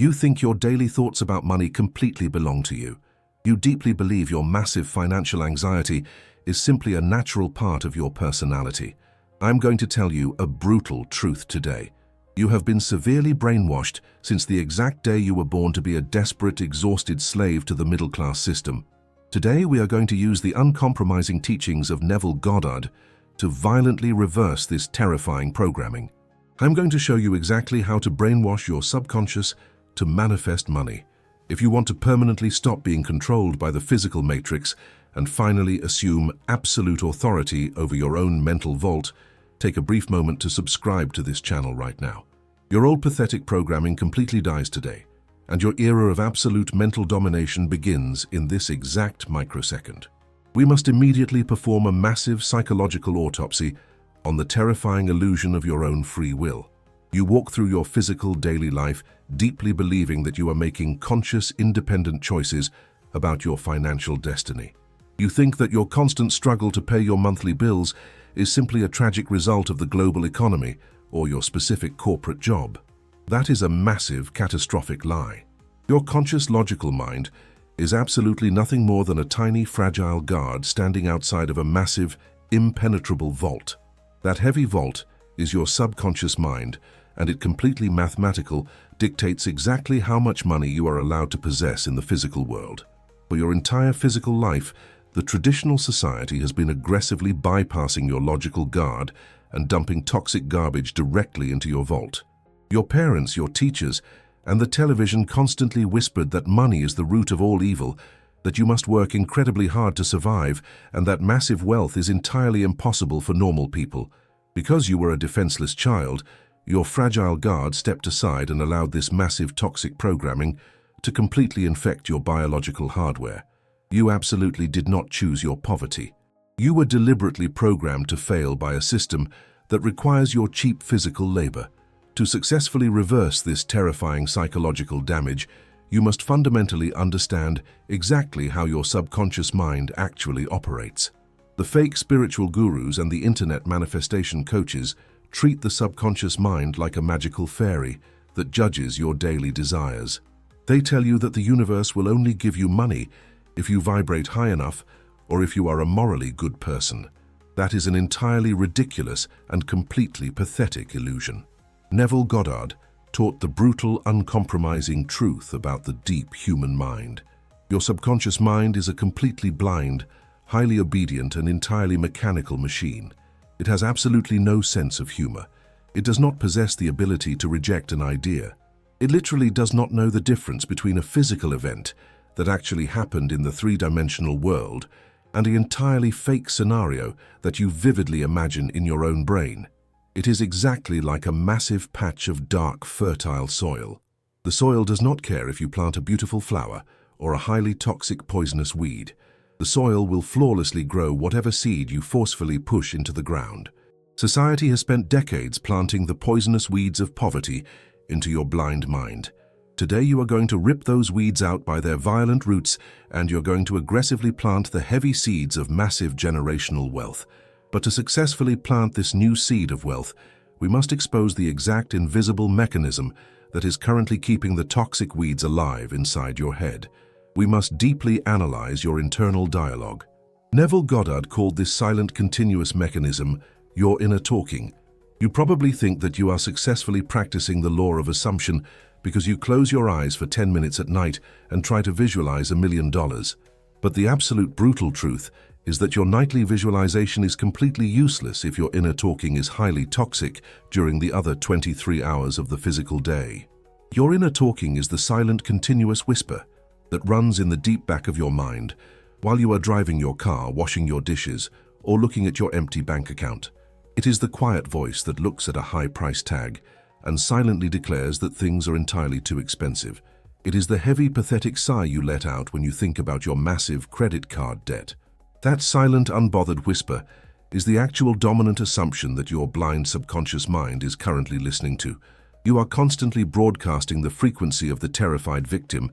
You think your daily thoughts about money completely belong to you. You deeply believe your massive financial anxiety is simply a natural part of your personality. I'm going to tell you a brutal truth today. You have been severely brainwashed since the exact day you were born to be a desperate, exhausted slave to the middle-class system. Today we are going to use the uncompromising teachings of Neville Goddard to violently reverse this terrifying programming. I'm going to show you exactly how to brainwash your subconscious to manifest money. If you want to permanently stop being controlled by the physical matrix and finally assume absolute authority over your own mental vault, take a brief moment to subscribe to this channel right now. Your old pathetic programming completely dies today, and your era of absolute mental domination begins in this exact microsecond. We must immediately perform a massive psychological autopsy on the terrifying illusion of your own free will. You walk through your physical daily life deeply believing that you are making conscious, independent choices about your financial destiny. You think that your constant struggle to pay your monthly bills is simply a tragic result of the global economy or your specific corporate job. That is a massive, catastrophic lie. Your conscious, logical mind is absolutely nothing more than a tiny, fragile guard standing outside of a massive, impenetrable vault. That heavy vault is your subconscious mind, and it completely mathematical dictates exactly how much money you are allowed to possess in the physical world. For your entire physical life, the traditional society has been aggressively bypassing your logical guard and dumping toxic garbage directly into your vault. Your parents, your teachers, and the television constantly whispered that money is the root of all evil, that you must work incredibly hard to survive, and that massive wealth is entirely impossible for normal people. Because you were a defenseless child, your fragile guard stepped aside and allowed this massive toxic programming to completely infect your biological hardware. You absolutely did not choose your poverty. You were deliberately programmed to fail by a system that requires your cheap physical labor. To successfully reverse this terrifying psychological damage, you must fundamentally understand exactly how your subconscious mind actually operates. The fake spiritual gurus and the internet manifestation coaches treat the subconscious mind like a magical fairy that judges your daily desires. They tell you that the universe will only give you money if you vibrate high enough or if you are a morally good person. That is an entirely ridiculous and completely pathetic illusion. Neville Goddard taught the brutal, uncompromising truth about the deep human mind. Your subconscious mind is a completely blind, highly obedient and entirely mechanical machine. It has absolutely no sense of humor. It does not possess the ability to reject an idea. It literally does not know the difference between a physical event that actually happened in the three-dimensional world and an entirely fake scenario that you vividly imagine in your own brain. It is exactly like a massive patch of dark, fertile soil. The soil does not care if you plant a beautiful flower or a highly toxic, poisonous weed. The soil will flawlessly grow whatever seed you forcefully push into the ground. Society has spent decades planting the poisonous weeds of poverty into your blind mind. Today you are going to rip those weeds out by their violent roots, and you're going to aggressively plant the heavy seeds of massive generational wealth. But to successfully plant this new seed of wealth, we must expose the exact invisible mechanism that is currently keeping the toxic weeds alive inside your head. We must deeply analyze your internal dialogue. Neville Goddard called this silent continuous mechanism your inner talking. You probably think that you are successfully practicing the law of assumption because you close your eyes for 10 minutes at night and try to visualize $1 million. But the absolute brutal truth is that your nightly visualization is completely useless if your inner talking is highly toxic during the other 23 hours of the physical day. Your inner talking is the silent continuous whisper that runs in the deep back of your mind while you are driving your car, washing your dishes, or looking at your empty bank account. It is the quiet voice that looks at a high price tag and silently declares that things are entirely too expensive. It is the heavy, pathetic sigh you let out when you think about your massive credit card debt. That silent, unbothered whisper is the actual dominant assumption that your blind subconscious mind is currently listening to. You are constantly broadcasting the frequency of the terrified victim,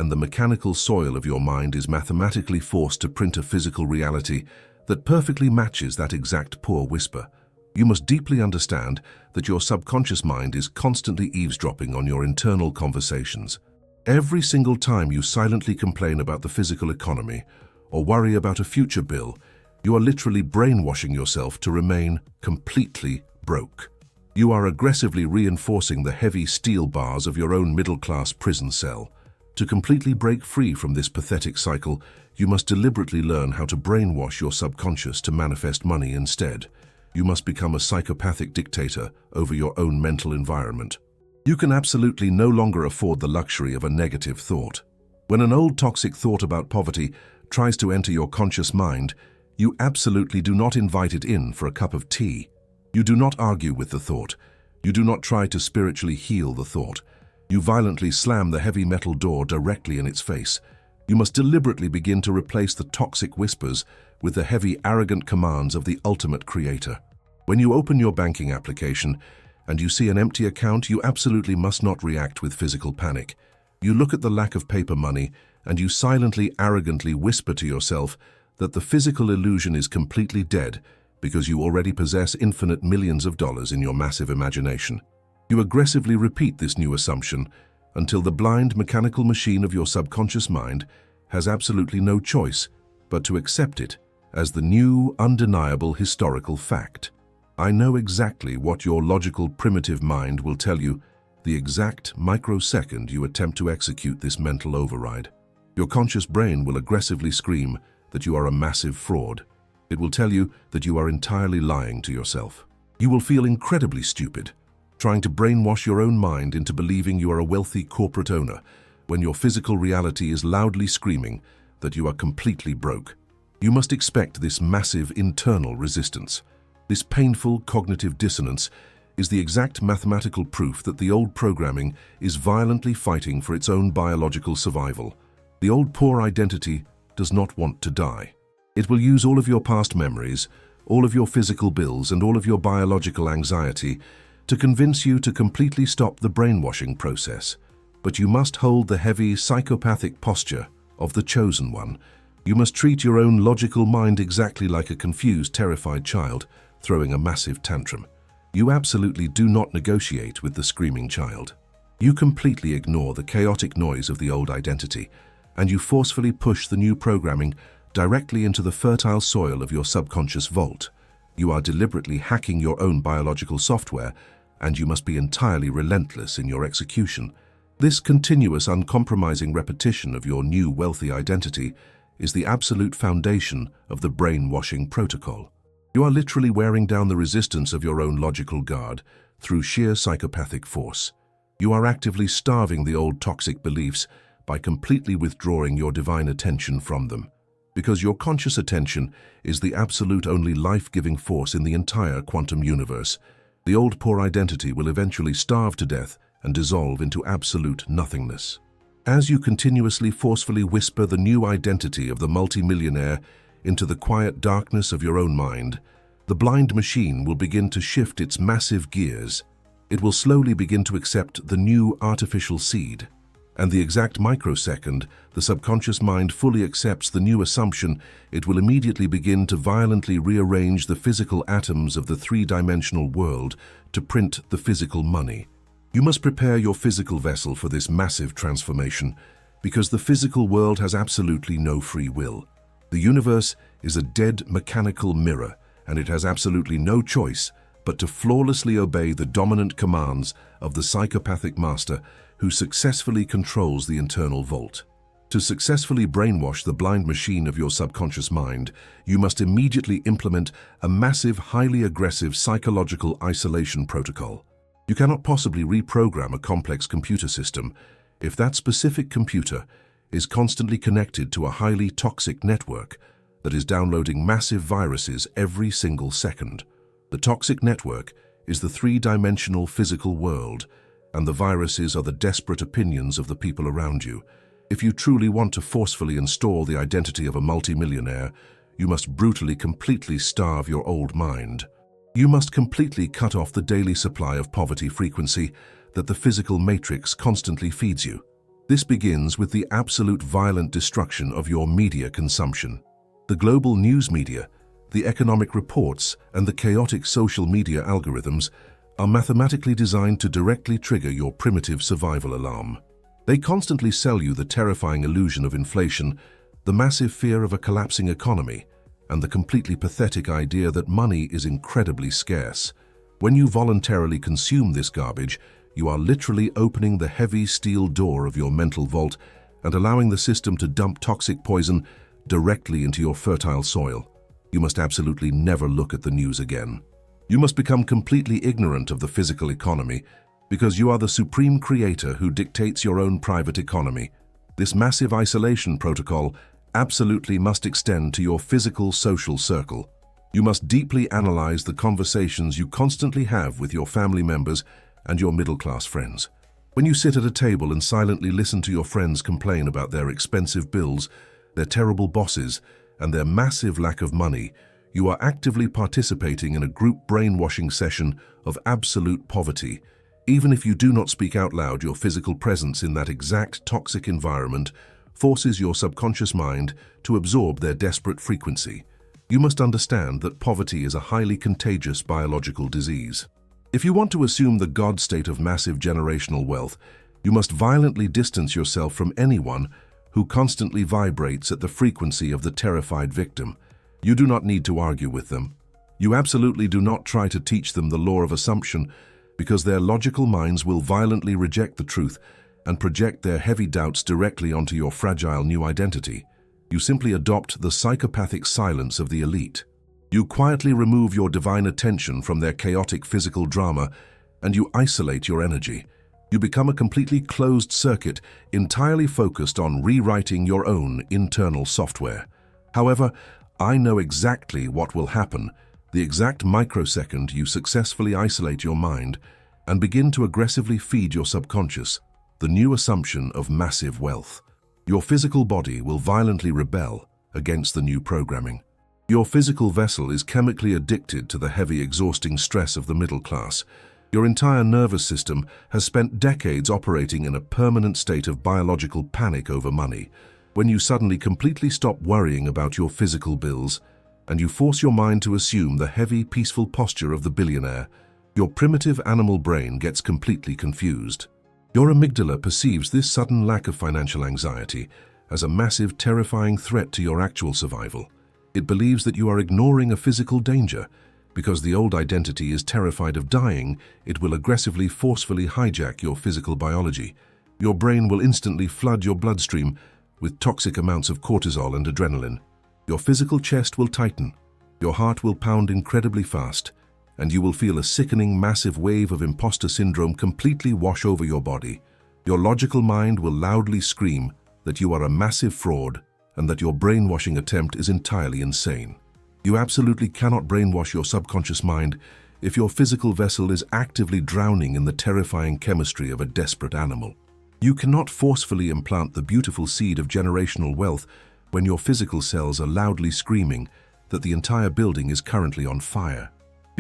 and the mechanical soil of your mind is mathematically forced to print a physical reality that perfectly matches that exact poor whisper. You must deeply understand that your subconscious mind is constantly eavesdropping on your internal conversations. Every single time you silently complain about the physical economy or worry about a future bill, you are literally brainwashing yourself to remain completely broke. You are aggressively reinforcing the heavy steel bars of your own middle-class prison cell. To completely break free from this pathetic cycle, you must deliberately learn how to brainwash your subconscious to manifest money instead. You must become a psychopathic dictator over your own mental environment. You can absolutely no longer afford the luxury of a negative thought. When an old toxic thought about poverty tries to enter your conscious mind, you absolutely do not invite it in for a cup of tea. You do not argue with the thought. You do not try to spiritually heal the thought. You violently slam the heavy metal door directly in its face. You must deliberately begin to replace the toxic whispers with the heavy, arrogant commands of the ultimate creator. When you open your banking application and you see an empty account, you absolutely must not react with physical panic. You look at the lack of paper money and you silently, arrogantly whisper to yourself that the physical illusion is completely dead because you already possess infinite millions of dollars in your massive imagination. You aggressively repeat this new assumption until the blind, mechanical machine of your subconscious mind has absolutely no choice but to accept it as the new, undeniable historical fact. I know exactly what your logical, primitive mind will tell you the exact microsecond you attempt to execute this mental override. Your conscious brain will aggressively scream that you are a massive fraud. It will tell you that you are entirely lying to yourself. You will feel incredibly stupid, trying to brainwash your own mind into believing you are a wealthy corporate owner when your physical reality is loudly screaming that you are completely broke. You must expect this massive internal resistance. This painful cognitive dissonance is the exact mathematical proof that the old programming is violently fighting for its own biological survival. The old poor identity does not want to die. It will use all of your past memories, all of your physical bills, and all of your biological anxiety to convince you to completely stop the brainwashing process. But you must hold the heavy, psychopathic posture of the chosen one. You must treat your own logical mind exactly like a confused, terrified child throwing a massive tantrum. You absolutely do not negotiate with the screaming child. You completely ignore the chaotic noise of the old identity, and you forcefully push the new programming directly into the fertile soil of your subconscious vault. You are deliberately hacking your own biological software, and you must be entirely relentless in your execution. This continuous, uncompromising repetition of your new wealthy identity is the absolute foundation of the brainwashing protocol. You are literally wearing down the resistance of your own logical guard through sheer psychopathic force. You are actively starving the old toxic beliefs by completely withdrawing your divine attention from them. Because your conscious attention is the absolute only life-giving force in the entire quantum universe, the old poor identity will eventually starve to death and dissolve into absolute nothingness. As you continuously forcefully whisper the new identity of the multimillionaire into the quiet darkness of your own mind, the blind machine will begin to shift its massive gears. It will slowly begin to accept the new artificial seed. And the exact microsecond the subconscious mind fully accepts the new assumption, it will immediately begin to violently rearrange the physical atoms of the three-dimensional world to print the physical money. You must prepare your physical vessel for this massive transformation, because the physical world has absolutely no free will. The universe is a dead mechanical mirror, and it has absolutely no choice but to flawlessly obey the dominant commands of the psychopathic master who successfully controls the internal vault. To successfully brainwash the blind machine of your subconscious mind, you must immediately implement a massive, highly aggressive psychological isolation protocol. You cannot possibly reprogram a complex computer system if that specific computer is constantly connected to a highly toxic network that is downloading massive viruses every single second. The toxic network is the three-dimensional physical world, and the viruses are the desperate opinions of the people around you. If you truly want to forcefully install the identity of a multimillionaire, you must brutally, completely starve your old mind. You must completely cut off the daily supply of poverty frequency that the physical matrix constantly feeds you. This begins with the absolute violent destruction of your media consumption. The global news media, The economic reports and the chaotic social media algorithms are mathematically designed to directly trigger your primitive survival alarm. They constantly sell you the terrifying illusion of inflation, the massive fear of a collapsing economy, and the completely pathetic idea that money is incredibly scarce. When you voluntarily consume this garbage, you are literally opening the heavy steel door of your mental vault and allowing the system to dump toxic poison directly into your fertile soil. You must absolutely never look at the news again. You must become completely ignorant of the physical economy because you are the supreme creator who dictates your own private economy. This massive isolation protocol absolutely must extend to your physical social circle. You must deeply analyze the conversations you constantly have with your family members and your middle-class friends. When you sit at a table and silently listen to your friends complain about their expensive bills, their terrible bosses, and their massive lack of money, you are actively participating in a group brainwashing session of absolute poverty. Even if you do not speak out loud, your physical presence in that exact toxic environment forces your subconscious mind to absorb their desperate frequency. You must understand that poverty is a highly contagious biological disease. If you want to assume the God state of massive generational wealth, you must violently distance yourself from anyone who constantly vibrates at the frequency of the terrified victim. You do not need to argue with them. You absolutely do not try to teach them the law of assumption, because their logical minds will violently reject the truth and project their heavy doubts directly onto your fragile new identity. You simply adopt the psychopathic silence of the elite. You quietly remove your divine attention from their chaotic physical drama, and you isolate your energy. You become a completely closed circuit, entirely focused on rewriting your own internal software. However, I know exactly what will happen the exact microsecond you successfully isolate your mind and begin to aggressively feed your subconscious the new assumption of massive wealth. Your physical body will violently rebel against the new programming. Your physical vessel is chemically addicted to the heavy, exhausting stress of the middle class. Your entire nervous system has spent decades operating in a permanent state of biological panic over money. When you suddenly completely stop worrying about your physical bills and you force your mind to assume the heavy, peaceful posture of the billionaire, your primitive animal brain gets completely confused. Your amygdala perceives this sudden lack of financial anxiety as a massive, terrifying threat to your actual survival. It believes that you are ignoring a physical danger. Because the old identity is terrified of dying, it will aggressively, forcefully hijack your physical biology. Your brain will instantly flood your bloodstream with toxic amounts of cortisol and adrenaline. Your physical chest will tighten, your heart will pound incredibly fast, and you will feel a sickening, massive wave of imposter syndrome completely wash over your body. Your logical mind will loudly scream that you are a massive fraud and that your brainwashing attempt is entirely insane. You absolutely cannot brainwash your subconscious mind if your physical vessel is actively drowning in the terrifying chemistry of a desperate animal. You cannot forcefully implant the beautiful seed of generational wealth when your physical cells are loudly screaming that the entire building is currently on fire.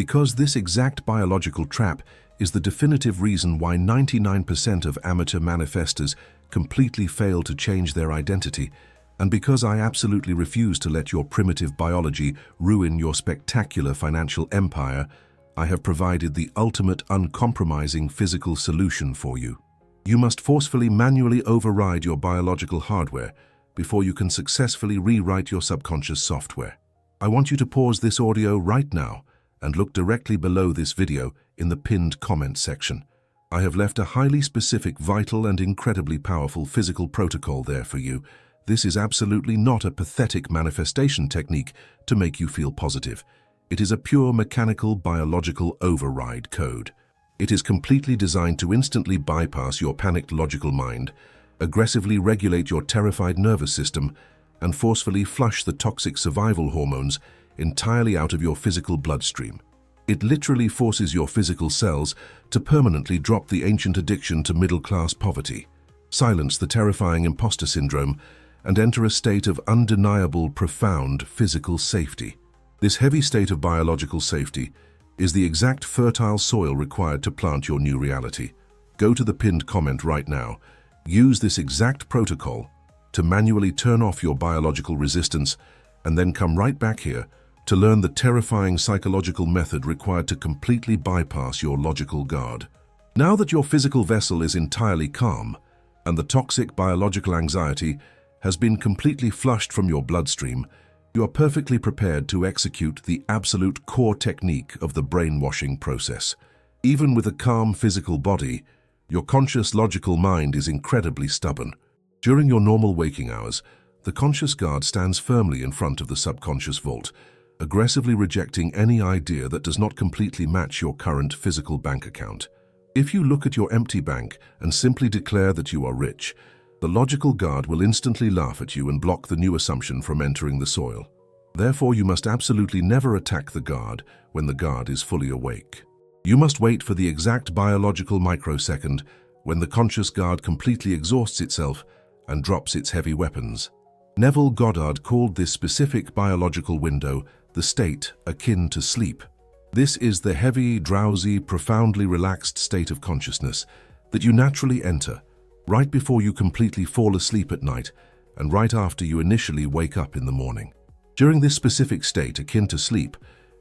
Because this exact biological trap is the definitive reason why 99% of amateur manifestors completely fail to change their identity, and because I absolutely refuse to let your primitive biology ruin your spectacular financial empire, I have provided the ultimate uncompromising physical solution for you. You must forcefully manually override your biological hardware before you can successfully rewrite your subconscious software. I want you to pause this audio right now and look directly below this video in the pinned comment section. I have left a highly specific, vital, and incredibly powerful physical protocol there for you. This is absolutely not a pathetic manifestation technique to make you feel positive. It is a pure mechanical biological override code. It is completely designed to instantly bypass your panicked logical mind, aggressively regulate your terrified nervous system, and forcefully flush the toxic survival hormones entirely out of your physical bloodstream. It literally forces your physical cells to permanently drop the ancient addiction to middle-class poverty, silence the terrifying imposter syndrome, and enter a state of undeniable, profound physical safety. This heavy state of biological safety is the exact fertile soil required to plant your new reality. Go to the pinned comment right now. Use this exact protocol to manually turn off your biological resistance and then come right back here to learn the terrifying psychological method required to completely bypass your logical guard. Now that your physical vessel is entirely calm, and the toxic biological anxiety has been completely flushed from your bloodstream, you are perfectly prepared to execute the absolute core technique of the brainwashing process. Even with a calm physical body, your conscious logical mind is incredibly stubborn. During your normal waking hours, the conscious guard stands firmly in front of the subconscious vault, aggressively rejecting any idea that does not completely match your current physical bank account. If you look at your empty bank and simply declare that you are rich, the logical guard will instantly laugh at you and block the new assumption from entering the soil. Therefore, you must absolutely never attack the guard when the guard is fully awake. You must wait for the exact biological microsecond when the conscious guard completely exhausts itself and drops its heavy weapons. Neville Goddard called this specific biological window the state akin to sleep. This is the heavy, drowsy, profoundly relaxed state of consciousness that you naturally enter right before you completely fall asleep at night and right after you initially wake up in the morning. During this specific state akin to sleep,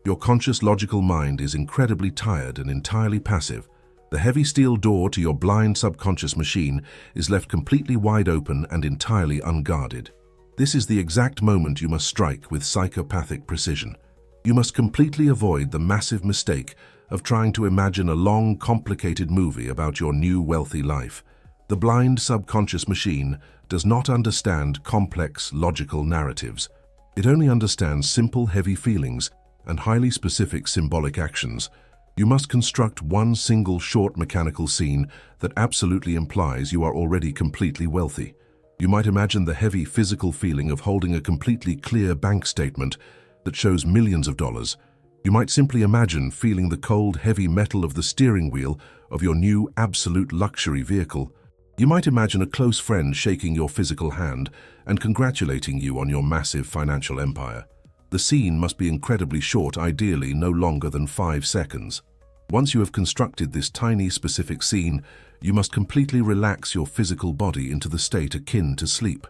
your conscious logical mind is incredibly tired and entirely passive. The heavy steel door to your blind subconscious machine is left completely wide open and entirely unguarded. This is the exact moment you must strike with psychopathic precision. You must completely avoid the massive mistake of trying to imagine a long, complicated movie about your new wealthy life. The blind subconscious machine does not understand complex, logical narratives. It only understands simple, heavy feelings and highly specific symbolic actions. You must construct one single short mechanical scene that absolutely implies you are already completely wealthy. You might imagine the heavy physical feeling of holding a completely clear bank statement that shows millions of dollars. You might simply imagine feeling the cold, heavy metal of the steering wheel of your new absolute luxury vehicle. You might imagine a close friend shaking your physical hand and congratulating you on your massive financial empire. The scene must be incredibly short, ideally no longer than 5 seconds. Once you have constructed this tiny, specific scene, you must completely relax your physical body into the state akin to sleep.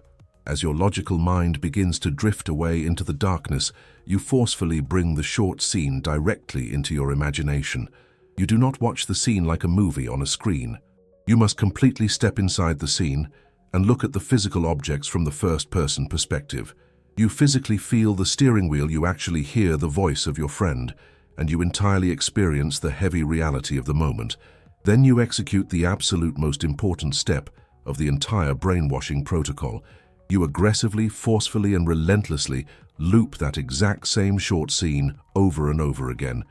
As your logical mind begins to drift away into the darkness, you forcefully bring the short scene directly into your imagination. You do not watch the scene like a movie on a screen. You must completely step inside the scene and look at the physical objects from the first-person perspective. You physically feel the steering wheel, you actually hear the voice of your friend, and you entirely experience the heavy reality of the moment. Then you execute the absolute most important step of the entire brainwashing protocol. You aggressively, forcefully, and relentlessly loop that exact same short scene over and over again.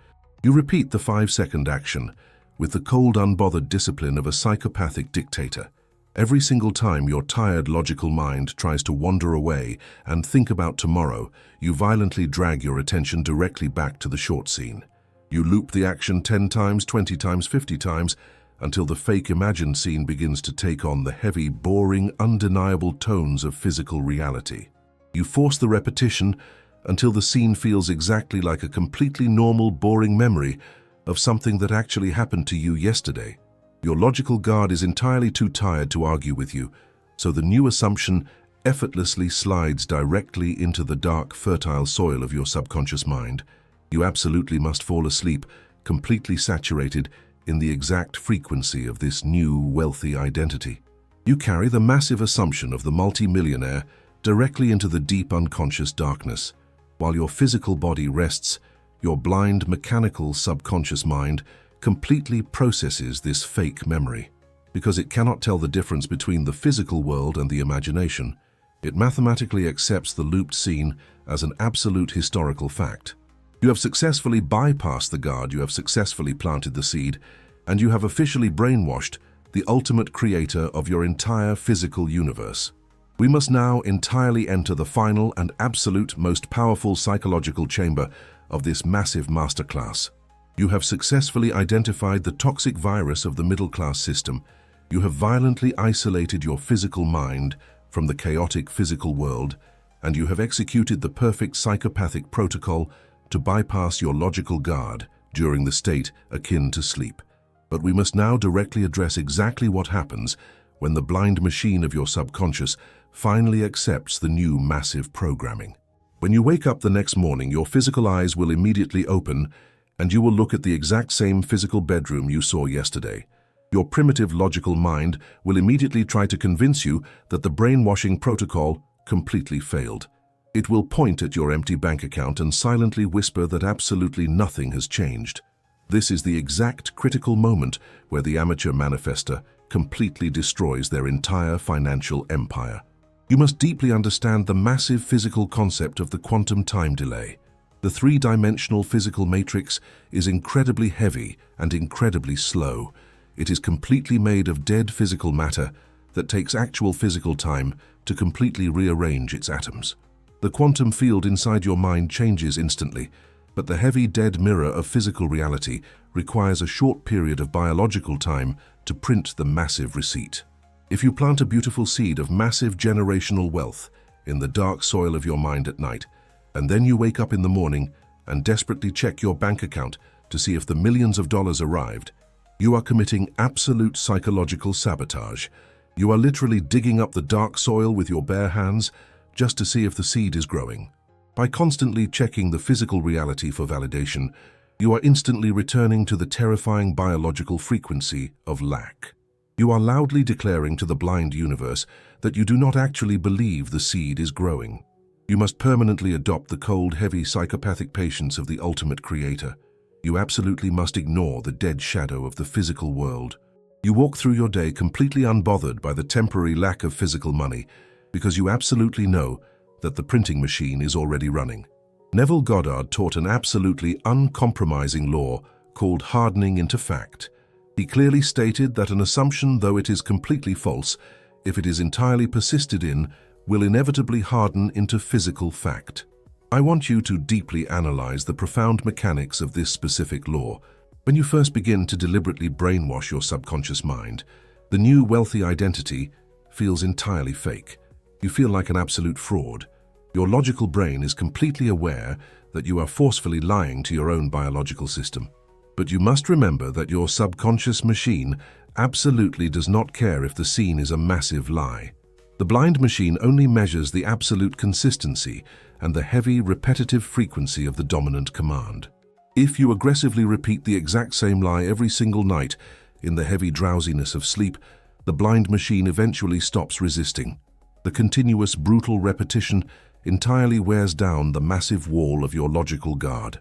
You repeat the 5-second action with the cold, unbothered discipline of a psychopathic dictator. Every single time your tired, logical mind tries to wander away and think about tomorrow, you violently drag your attention directly back to the short scene. You loop the action 10 times, 20 times, 50 times, until the fake imagined scene begins to take on the heavy, boring, undeniable tones of physical reality. You force the repetition until the scene feels exactly like a completely normal, boring memory of something that actually happened to you yesterday. Your logical guard is entirely too tired to argue with you, so the new assumption effortlessly slides directly into the dark, fertile soil of your subconscious mind. You absolutely must fall asleep, completely saturated in the exact frequency of this new, wealthy identity. You carry the massive assumption of the multi-millionaire directly into the deep unconscious darkness. While your physical body rests, your blind, mechanical subconscious mind completely processes this fake memory. Because it cannot tell the difference between the physical world and the imagination, it mathematically accepts the looped scene as an absolute historical fact. You have successfully bypassed the guard, you have successfully planted the seed, and you have officially brainwashed the ultimate creator of your entire physical universe. We must now entirely enter the final and absolute most powerful psychological chamber of this massive masterclass. You have successfully identified the toxic virus of the middle-class system. You have violently isolated your physical mind from the chaotic physical world, and you have executed the perfect psychopathic protocol to bypass your logical guard during the state akin to sleep. But we must now directly address exactly what happens when the blind machine of your subconscious finally accepts the new massive programming. When you wake up the next morning, your physical eyes will immediately open and you will look at the exact same physical bedroom you saw yesterday. Your primitive logical mind will immediately try to convince you that the brainwashing protocol completely failed. It will point at your empty bank account and silently whisper that absolutely nothing has changed. This is the exact critical moment where the amateur manifester completely destroys their entire financial empire. You must deeply understand the massive physical concept of the quantum time delay. The three-dimensional physical matrix is incredibly heavy and incredibly slow. It is completely made of dead physical matter that takes actual physical time to completely rearrange its atoms. The quantum field inside your mind changes instantly, but the heavy dead mirror of physical reality requires a short period of biological time to print the massive receipt. If you plant a beautiful seed of massive generational wealth in the dark soil of your mind at night, and then you wake up in the morning and desperately check your bank account to see if the millions of dollars arrived, you are committing absolute psychological sabotage. You are literally digging up the dark soil with your bare hands just to see if the seed is growing. By constantly checking the physical reality for validation, you are instantly returning to the terrifying biological frequency of lack. You are loudly declaring to the blind universe that you do not actually believe the seed is growing. You must permanently adopt the cold, heavy, psychopathic patience of the ultimate creator. You absolutely must ignore the dead shadow of the physical world. You walk through your day completely unbothered by the temporary lack of physical money because you absolutely know that the printing machine is already running. Neville Goddard taught an absolutely uncompromising law called hardening into fact. He clearly stated that an assumption, though it is completely false, if it is entirely persisted in, will inevitably harden into physical fact. I want you to deeply analyze the profound mechanics of this specific law. When you first begin to deliberately brainwash your subconscious mind, the new wealthy identity feels entirely fake. You feel like an absolute fraud. Your logical brain is completely aware that you are forcefully lying to your own biological system. But you must remember that your subconscious machine absolutely does not care if the scene is a massive lie. The blind machine only measures the absolute consistency and the heavy, repetitive frequency of the dominant command. If you aggressively repeat the exact same lie every single night in the heavy drowsiness of sleep, the blind machine eventually stops resisting. The continuous, brutal repetition entirely wears down the massive wall of your logical guard.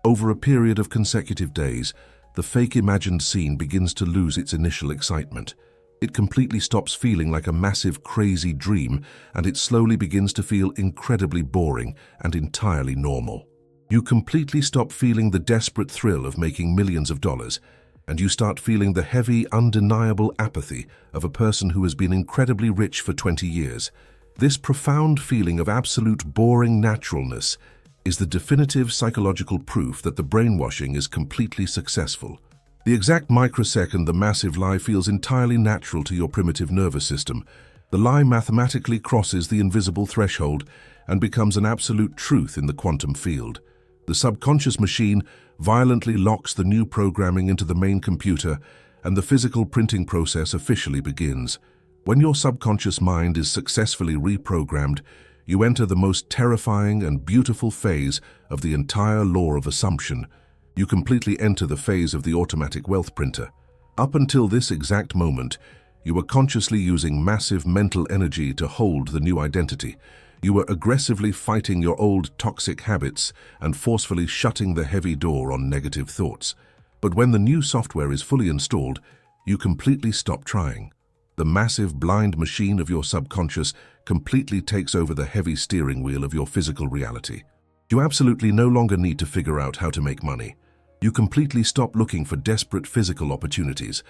Over a period of consecutive days, the fake imagined scene begins to lose its initial excitement. It completely stops feeling like a massive, crazy dream, and it slowly begins to feel incredibly boring and entirely normal. You completely stop feeling the desperate thrill of making millions of dollars, and you start feeling the heavy, undeniable apathy of a person who has been incredibly rich for 20 years. This profound feeling of absolute boring naturalness is the definitive psychological proof that the brainwashing is completely successful. The exact microsecond the massive lie feels entirely natural to your primitive nervous system, the lie mathematically crosses the invisible threshold and becomes an absolute truth in the quantum field. The subconscious machine violently locks the new programming into the main computer, and the physical printing process officially begins. When your subconscious mind is successfully reprogrammed, you enter the most terrifying and beautiful phase of the entire law of assumption. You completely enter the phase of the automatic wealth printer. Up until this exact moment, you were consciously using massive mental energy to hold the new identity. You were aggressively fighting your old toxic habits and forcefully shutting the heavy door on negative thoughts. But when the new software is fully installed, you completely stop trying. The massive blind machine of your subconscious completely takes over the heavy steering wheel of your physical reality. You absolutely no longer need to figure out how to make money. You completely stop looking for desperate physical opportunities.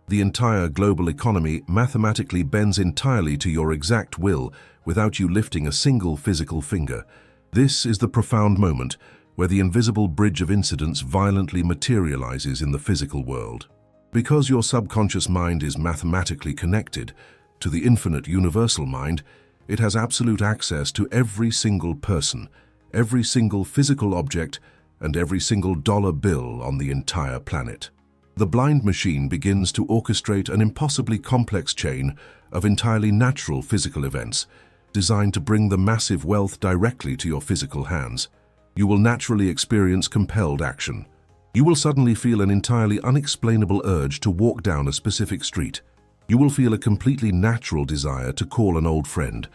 The entire global economy mathematically bends entirely to your exact will without you lifting a single physical finger. This is the profound moment where the invisible bridge of incidents violently materializes in the physical world. Because your subconscious mind is mathematically connected to the infinite universal mind, it has absolute access to every single person, every single physical object, and every single dollar bill on the entire planet. The blind machine begins to orchestrate an impossibly complex chain of entirely natural physical events, designed to bring the massive wealth directly to your physical hands. You will naturally experience compelled action. You will suddenly feel an entirely unexplainable urge to walk down a specific street. You will feel a completely natural desire to call an old friend.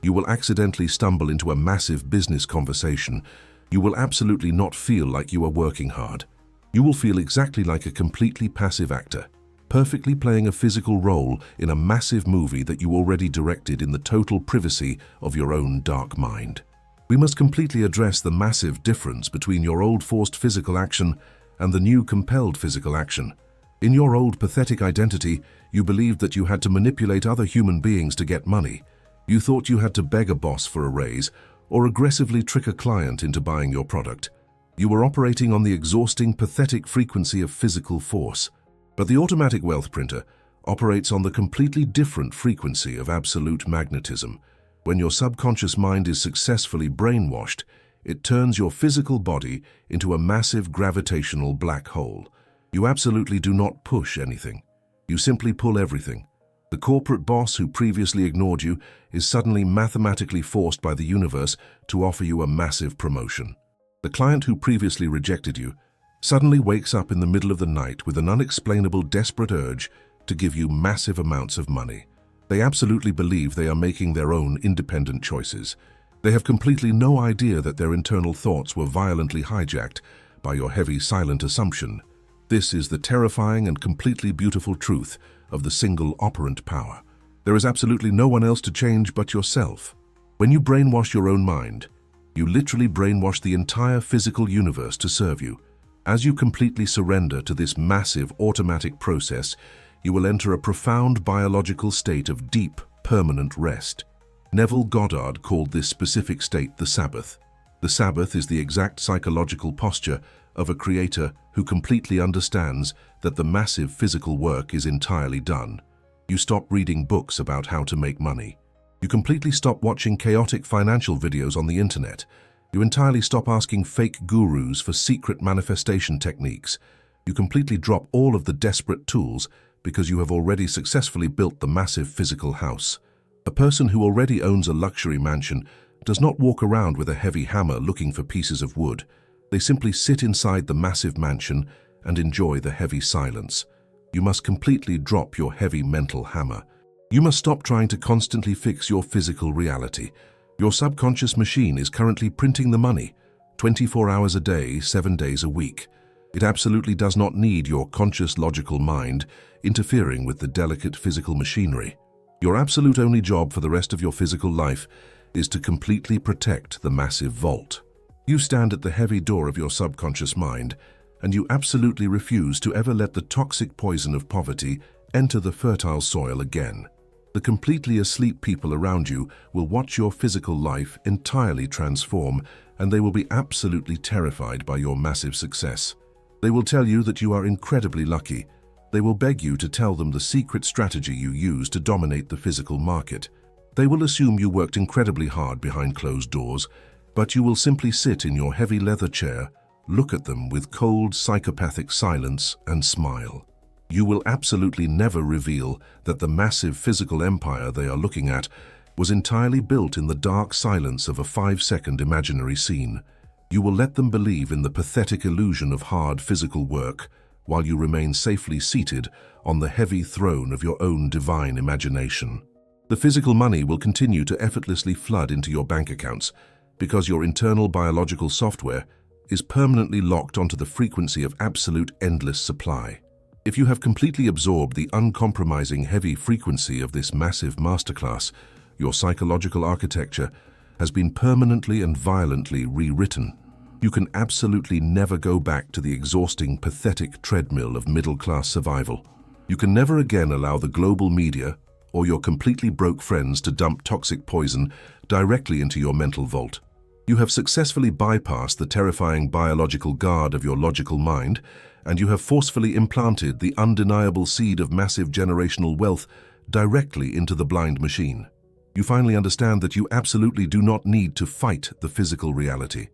You will accidentally stumble into a massive business conversation. You will absolutely not feel like you are working hard. You will feel exactly like a completely passive actor, perfectly playing a physical role in a massive movie that you already directed in the total privacy of your own dark mind. We must completely address the massive difference between your old forced physical action and the new compelled physical action. In your old pathetic identity, you believed that you had to manipulate other human beings to get money. You thought you had to beg a boss for a raise or aggressively trick a client into buying your product. You were operating on the exhausting, pathetic frequency of physical force. But the automatic wealth printer operates on the completely different frequency of absolute magnetism. When your subconscious mind is successfully brainwashed, it turns your physical body into a massive gravitational black hole. You absolutely do not push anything. You simply pull everything. The corporate boss who previously ignored you is suddenly mathematically forced by the universe to offer you a massive promotion. The client who previously rejected you suddenly wakes up in the middle of the night with an unexplainable, desperate urge to give you massive amounts of money. They absolutely believe they are making their own independent choices. They have completely no idea that their internal thoughts were violently hijacked by your heavy, silent assumption. This is the terrifying and completely beautiful truth of the single operant power. There is absolutely no one else to change but yourself. When you brainwash your own mind, you literally brainwash the entire physical universe to serve you. As you completely surrender to this massive automatic process, you will enter a profound biological state of deep, permanent rest. Neville Goddard called this specific state the Sabbath. The Sabbath is the exact psychological posture of a creator who completely understands that the massive physical work is entirely done. You stop reading books about how to make money. You completely stop watching chaotic financial videos on the internet. You entirely stop asking fake gurus for secret manifestation techniques. You completely drop all of the desperate tools because you have already successfully built the massive physical house. A person who already owns a luxury mansion does not walk around with a heavy hammer looking for pieces of wood. They simply sit inside the massive mansion and enjoy the heavy silence. You must completely drop your heavy mental hammer. You must stop trying to constantly fix your physical reality. Your subconscious machine is currently printing the money, 24 hours a day, 7 days a week. It absolutely does not need your conscious logical mind interfering with the delicate physical machinery. Your absolute only job for the rest of your physical life is to completely protect the massive vault. You stand at the heavy door of your subconscious mind, and you absolutely refuse to ever let the toxic poison of poverty enter the fertile soil again. The completely asleep people around you will watch your physical life entirely transform, and they will be absolutely terrified by your massive success. They will tell you that you are incredibly lucky. They will beg you to tell them the secret strategy you use to dominate the physical market. They will assume you worked incredibly hard behind closed doors, but you will simply sit in your heavy leather chair, look at them with cold, psychopathic silence, and smile. You will absolutely never reveal that the massive physical empire they are looking at was entirely built in the dark silence of a 5-second imaginary scene. You will let them believe in the pathetic illusion of hard physical work while you remain safely seated on the heavy throne of your own divine imagination. The physical money will continue to effortlessly flood into your bank accounts because your internal biological software is permanently locked onto the frequency of absolute endless supply. If you have completely absorbed the uncompromising heavy frequency of this massive masterclass, your psychological architecture has been permanently and violently rewritten. You can absolutely never go back to the exhausting, pathetic treadmill of middle-class survival. You can never again allow the global media or your completely broke friends to dump toxic poison directly into your mental vault. You have successfully bypassed the terrifying biological guard of your logical mind, and you have forcefully implanted the undeniable seed of massive generational wealth directly into the blind machine. You finally understand that you absolutely do not need to fight the physical reality.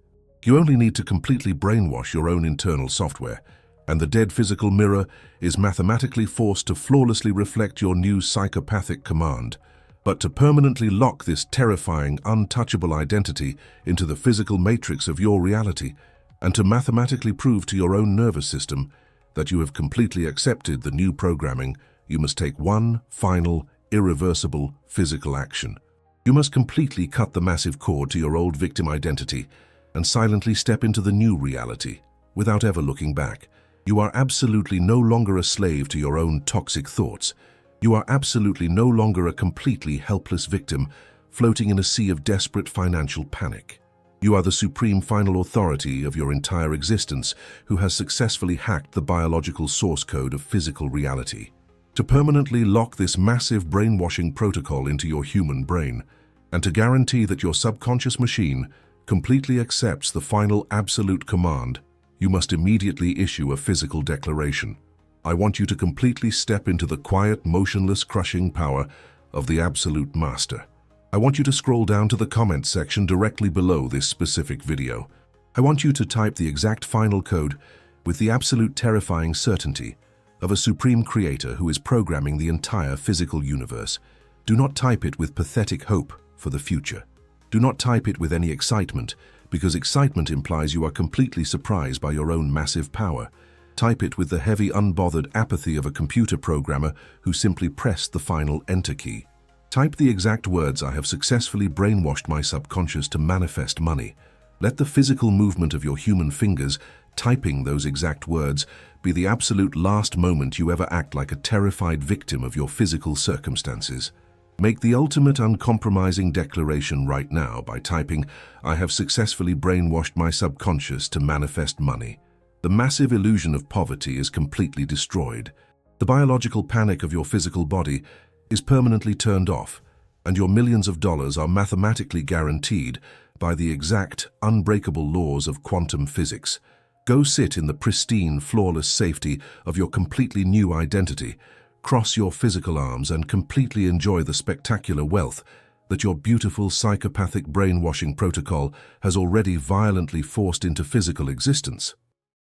You only need to completely brainwash your own internal software, and the dead physical mirror is mathematically forced to flawlessly reflect your new psychopathic command. But to permanently lock this terrifying, untouchable identity into the physical matrix of your reality, and to mathematically prove to your own nervous system that you have completely accepted the new programming, you must take one final, irreversible physical action. You must completely cut the massive cord to your old victim identity and silently step into the new reality without ever looking back. You are absolutely no longer a slave to your own toxic thoughts. You are absolutely no longer a completely helpless victim floating in a sea of desperate financial panic. You are the supreme final authority of your entire existence who has successfully hacked the biological source code of physical reality. To permanently lock this massive brainwashing protocol into your human brain, and to guarantee that your subconscious machine completely accepts the final absolute command, you must immediately issue a physical declaration. I want you to completely step into the quiet, motionless, crushing power of the absolute master. I want you to scroll down to the comments section directly below this specific video. I want you to type the exact final code with the absolute terrifying certainty of a supreme creator who is programming the entire physical universe. Do not type it with pathetic hope for the future. Do not type it with any excitement, because excitement implies you are completely surprised by your own massive power. Type it with the heavy, unbothered apathy of a computer programmer who simply pressed the final enter key. Type the exact words: I have successfully brainwashed my subconscious to manifest money. Let the physical movement of your human fingers typing those exact words be the absolute last moment you ever act like a terrified victim of your physical circumstances. Make the ultimate uncompromising declaration right now by typing, I have successfully brainwashed my subconscious to manifest money. The massive illusion of poverty is completely destroyed. The biological panic of your physical body is permanently turned off, and your millions of dollars are mathematically guaranteed by the exact, unbreakable laws of quantum physics. Go sit in the pristine, flawless safety of your completely new identity, cross your physical arms, and completely enjoy the spectacular wealth that your beautiful psychopathic brainwashing protocol has already violently forced into physical existence.